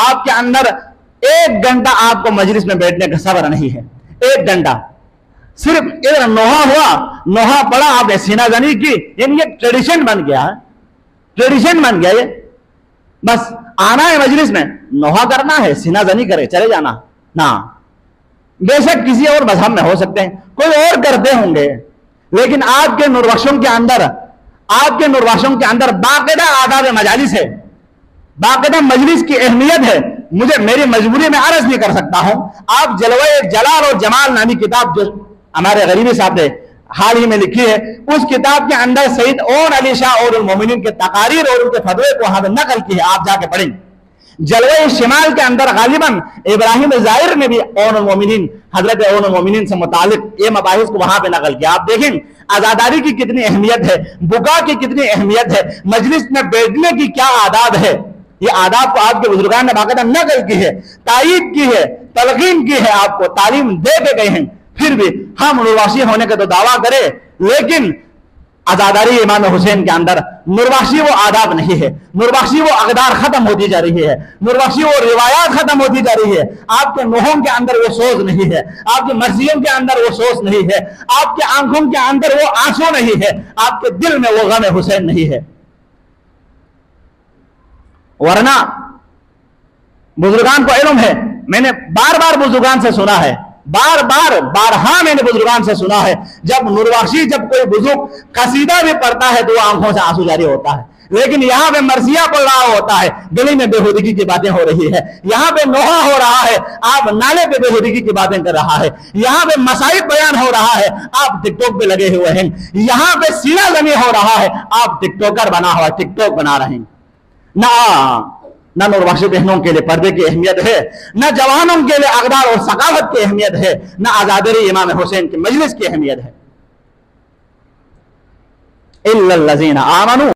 आपके अंदर 1 घंटा आपको मजलिस में बैठने का सब्र नहीं है। 1 घंटा सिर्फ इधर नोहा हुआ, नोहा पड़ा, आपने सीनाजनी की, यानी ये ट्रेडिशन बन गया है, ट्रेडिशन बन गया ये। बस आना है मजलिस में, नोहा करना है, सीनाजनी करे, चले जाना ना। बेशक किसी और मजहब में हो सकते हैं, कोई और करते होंगे, लेकिन आपके नूरबख्शों के अंदर, आपके नूरबख्शों के अंदर बाकायदा आदाब मजालिस है, बाकायदा मजलिस की अहमियत है। मुझे मेरी मजबूरी में अर्ज नहीं कर सकता हूं। आप जलवे जलाल और जमाल नामी किताब जो हमारे गरीबी साहब ने हाल ही में लिखी है, उस किताब के अंदर सईद ओन अली शाह और मोमिनीन के तकारीर और उनके फतवे को वहां नकल की है, आप जाके पढ़ें। जलवे शिमाल के अंदर गालिबन इब्राहिम ज़ाहिर ने भी ओन मोमिनीन, हजरत ओन मोमिनीन से मुतालिक ये मबाहिस को वहां पे नकल किया। आप देखें आजादारी की कितनी अहमियत है, बुका की कितनी अहमियत है, मजलिस में बैठने की क्या आदाब है। ये आदाब को आपके बुजुर्गान ने बाकायदा नकल की है, तायीद की है, तलकीन की है, आपको तालीम दे के गए हैं। फिर भी हम नूरबख्शी होने का तो दावा करें, लेकिन आजादारी इमाम हुसैन के अंदर नूरबख्शी वो आदाब नहीं है, नूरबख्शी वो अक़दार खत्म होती जा रही है, नूरबख्शी वो रिवायात खत्म होती जा रही है। आपके नोहों के अंदर वो सोच नहीं है, आपकी मर्जियों के अंदर वो सोच नहीं है, आपके आंखों के अंदर वो आंसू नहीं है, आपके दिल में वो गम हुसैन नहीं है। वरना बुजुर्गान को इल्म है, मैंने बार बार बुजुर्गान से सुना है, बारहा मैंने बुजुर्गान से सुना है, जब नूरबख्शी, जब कोई बुजुर्ग कसीदा भी पढ़ता है तो आंखों से आंसू जारी होता है, लेकिन यहां पे मरसिया पढ़ रहा होता है, गली में बेहुदगी की बातें हो रही है, यहां पे नोहा हो रहा है, आप नाले पे बेहुदगी की बातें कर रहा है, यहां पे मसाइब बयान हो रहा है, आप टिकटॉक पे लगे हुए हैं, यहां पे सीना जमी हो रहा है, आप टिकटॉकर बना हुआ, टिकटॉक बना रहे हैं। ना नूरबख्शी बहनों के लिए पर्दे की अहमियत है, न जवानों के लिए अक़दार और सकावत की अहमियत है, न आज़ादारी इमाम हुसैन की मजलिस की अहमियत है। इल्लल्लज़ीना आमनू